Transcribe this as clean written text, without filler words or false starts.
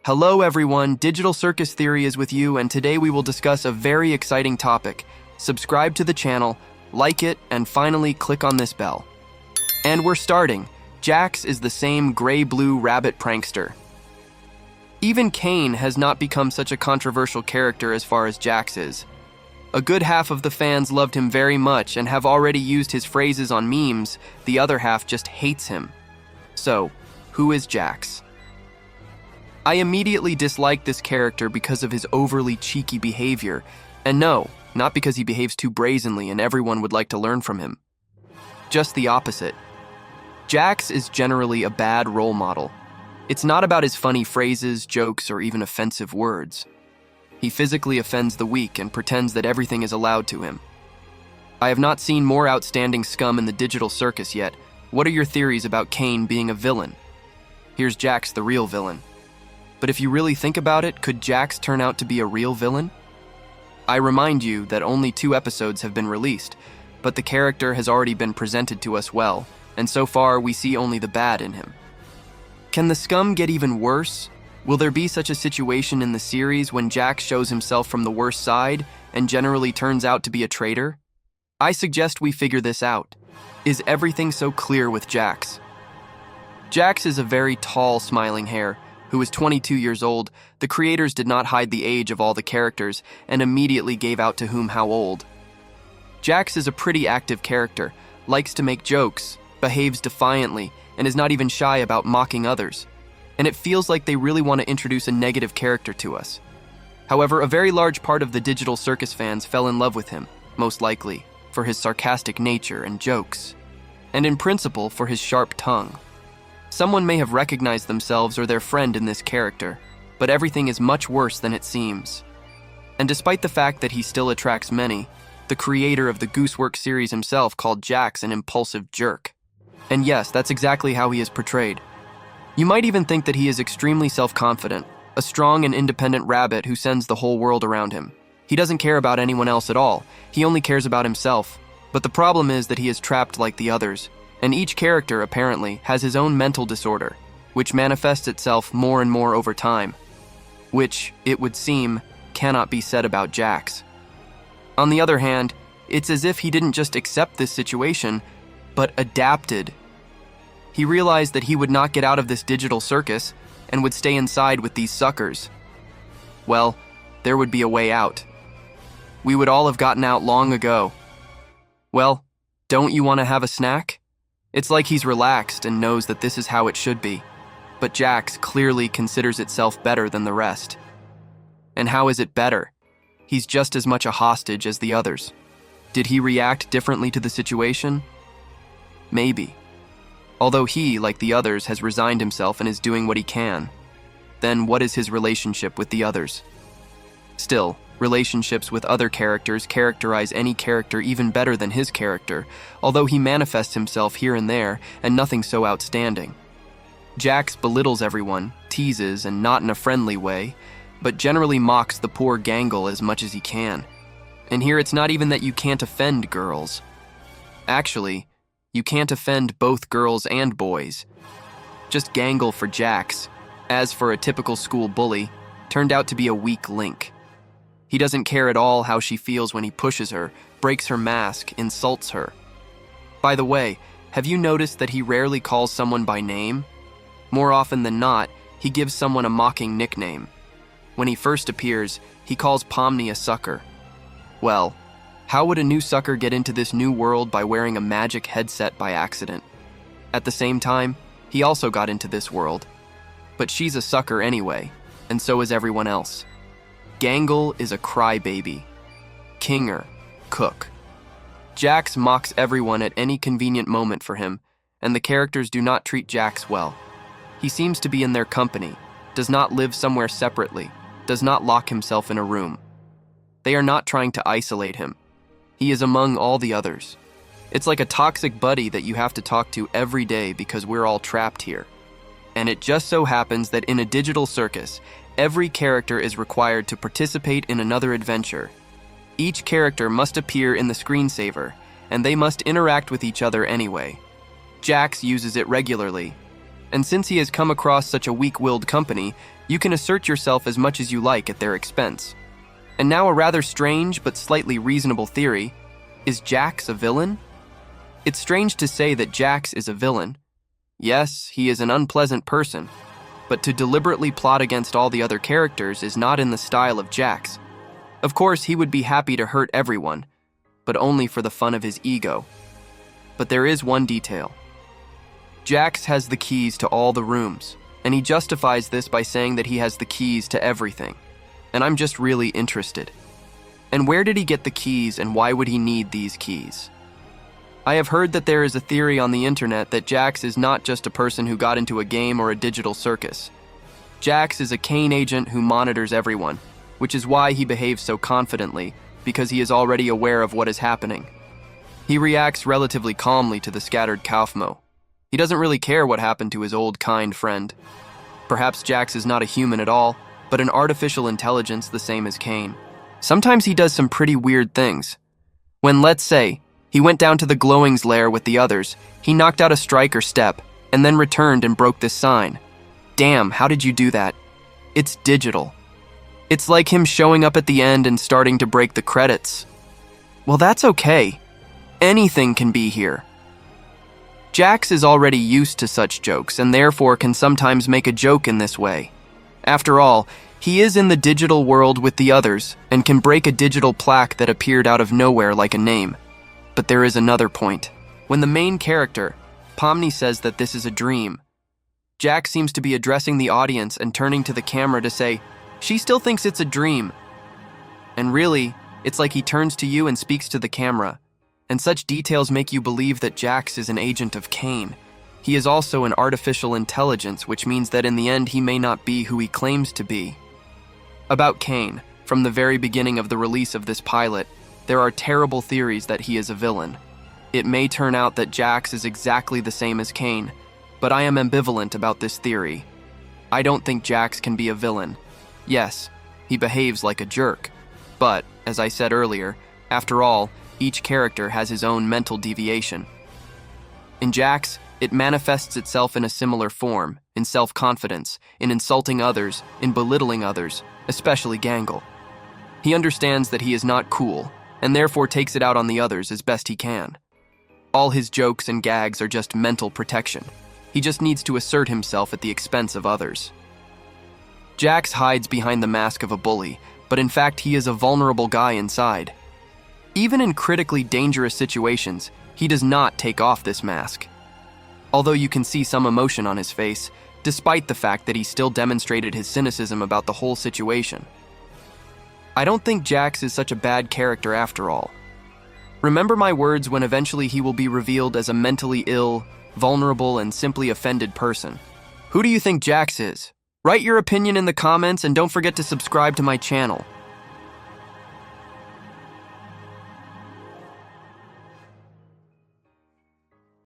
Hello everyone, Digital Circus Theory is with you, and today we will discuss a very exciting topic. Subscribe to the channel, like it, and finally click on this bell. And we're starting. Jax is the same gray-blue rabbit prankster. Even Kane has not become such a controversial character as far as Jax is. A good half of the fans loved him very much and have already used his phrases on memes, the other half just hates him. So, who is Jax? I immediately disliked this character because of his overly cheeky behavior, and no, not because he behaves too brazenly and everyone would like to learn from him. Just the opposite. Jax is generally a bad role model. It's not about his funny phrases, jokes, or even offensive words. He physically offends the weak and pretends that everything is allowed to him. I have not seen more outstanding scum in the digital circus yet. What are your theories about Kane being a villain? Here's Jax, the real villain. But if you really think about it, could Jax turn out to be a real villain? I remind you that only 2 episodes have been released, but the character has already been presented to us well, and so far we see only the bad in him. Can the scum get even worse? Will there be such a situation in the series when Jax shows himself from the worst side and generally turns out to be a traitor? I suggest we figure this out. Is everything so clear with Jax? Jax is a very tall, smiling hare, who is 22 years old. The creators did not hide the age of all the characters and immediately gave out to whom how old. Jax is a pretty active character, likes to make jokes, behaves defiantly, and is not even shy about mocking others. And it feels like they really want to introduce a negative character to us. However, a very large part of the digital circus fans fell in love with him, most likely, for his sarcastic nature and jokes, and in principle for his sharp tongue. Someone may have recognized themselves or their friend in this character, but everything is much worse than it seems. And despite the fact that he still attracts many, the creator of the Goosework series himself called Jax an impulsive jerk. And yes, that's exactly how he is portrayed. You might even think that he is extremely self-confident, a strong and independent rabbit who sends the whole world around him. He doesn't care about anyone else at all, he only cares about himself. But the problem is that he is trapped like the others. And each character, apparently, has his own mental disorder, which manifests itself more and more over time, which, it would seem, cannot be said about Jax. On the other hand, it's as if he didn't just accept this situation, but adapted. He realized that he would not get out of this digital circus and would stay inside with these suckers. Well, there would be a way out. We would all have gotten out long ago. Well, don't you want to have a snack? It's like he's relaxed and knows that this is how it should be, but Jax clearly considers itself better than the rest. And how is it better? He's just as much a hostage as the others. Did he react differently to the situation? Maybe. Although he, like the others, has resigned himself and is doing what he can, then what is his relationship with the others? Still, relationships with other characters characterize any character even better than his character, although he manifests himself here and there, and nothing so outstanding. Jax belittles everyone, teases, and not in a friendly way, but generally mocks the poor Gangle as much as he can. And here it's not even that you can't offend girls. Actually, you can't offend both girls and boys. Just Gangle for Jax, as for a typical school bully, turned out to be a weak link. He doesn't care at all how she feels when he pushes her, breaks her mask, insults her. By the way, have you noticed that he rarely calls someone by name? More often than not, he gives someone a mocking nickname. When he first appears, he calls Pomni a sucker. Well, how would a new sucker get into this new world by wearing a magic headset by accident? At the same time, he also got into this world. But she's a sucker anyway, and so is everyone else. Gangle is a crybaby. Kinger, cook. Jax mocks everyone at any convenient moment for him, and the characters do not treat Jax well. He seems to be in their company, does not live somewhere separately, does not lock himself in a room. They are not trying to isolate him. He is among all the others. It's like a toxic buddy that you have to talk to every day because we're all trapped here. And it just so happens that in a digital circus, every character is required to participate in another adventure. Each character must appear in the screensaver, and they must interact with each other anyway. Jax uses it regularly, and since he has come across such a weak-willed company, you can assert yourself as much as you like at their expense. And now a rather strange but slightly reasonable theory: is Jax a villain? It's strange to say that Jax is a villain. Yes, he is an unpleasant person, but to deliberately plot against all the other characters is not in the style of Jax. Of course, he would be happy to hurt everyone, but only for the fun of his ego. But there is one detail. Jax has the keys to all the rooms, and he justifies this by saying that he has the keys to everything. And I'm just really interested. And where did he get the keys, and why would he need these keys? I have heard that there is a theory on the internet that Jax is not just a person who got into a game or a digital circus. Jax is a Kane agent who monitors everyone, which is why he behaves so confidently, because he is already aware of what is happening. He reacts relatively calmly to the scattered Kaufmo. He doesn't really care what happened to his old kind friend. Perhaps Jax is not a human at all, but an artificial intelligence the same as Kane. Sometimes he does some pretty weird things. When, let's say, he went down to the Glowing's lair with the others, he knocked out a strike or step, and then returned and broke this sign. Damn, how did you do that? It's digital. It's like him showing up at the end and starting to break the credits. Well, that's okay. Anything can be here. Jax is already used to such jokes and therefore can sometimes make a joke in this way. After all, he is in the digital world with the others and can break a digital plaque that appeared out of nowhere like a name. But there is another point. When the main character, Pomni, says that this is a dream, Jax seems to be addressing the audience and turning to the camera to say, she still thinks it's a dream. And really, it's like he turns to you and speaks to the camera. And such details make you believe that Jax is an agent of Kane. He is also an artificial intelligence, which means that in the end he may not be who he claims to be. About Kane, from the very beginning of the release of this pilot, there are terrible theories that he is a villain. It may turn out that Jax is exactly the same as Kane, but I am ambivalent about this theory. I don't think Jax can be a villain. Yes, he behaves like a jerk, but, as I said earlier, after all, each character has his own mental deviation. In Jax, it manifests itself in a similar form, in self-confidence, in insulting others, in belittling others, especially Gangle. He understands that he is not cool, and therefore takes it out on the others as best he can. All his jokes and gags are just mental protection. He just needs to assert himself at the expense of others. Jax hides behind the mask of a bully, but in fact he is a vulnerable guy inside. Even in critically dangerous situations, he does not take off this mask. Although you can see some emotion on his face, despite the fact that he still demonstrated his cynicism about the whole situation. I don't think Jax is such a bad character after all. Remember my words when eventually he will be revealed as a mentally ill, vulnerable, and simply offended person. Who do you think Jax is? Write your opinion in the comments and don't forget to subscribe to my channel.